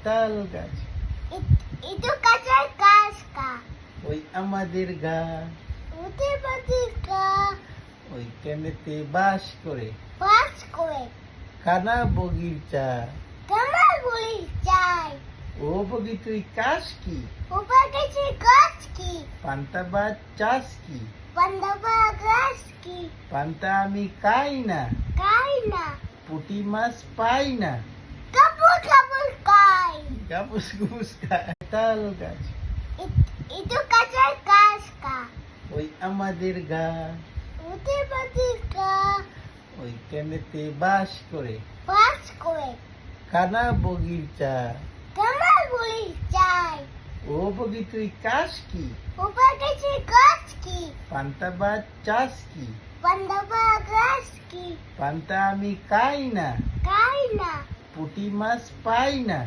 তাল গাছ, itu kacar kaska, ওই আমাদের গা, uti batika, ওইখানেতে বাস করে paskoe, কানা বগির চা। kamar buli chai, ও বগি তুই কাশ কি, upakachi kaski, পান্তা ভাত চাস কি, pandava kaski, পান্তা আমি খাই না, kaina, পুঁটি মাছ পাই না, kapur kapur kai, গাপুস গুপুস খায় তাল গাছ, itu kacar kaska, ওই আমাদের গা, uti batika, ওইখানেতে বাস করে paskoe, কানা বগির চা। kamar buli chai, ও বগি তুই কাশ কি, upakachi kaski, পান্তা ভাত চাস কি, pandava kaski, পান্তা আমি খাই না, kaina, পুঁটি মাছ পাই না,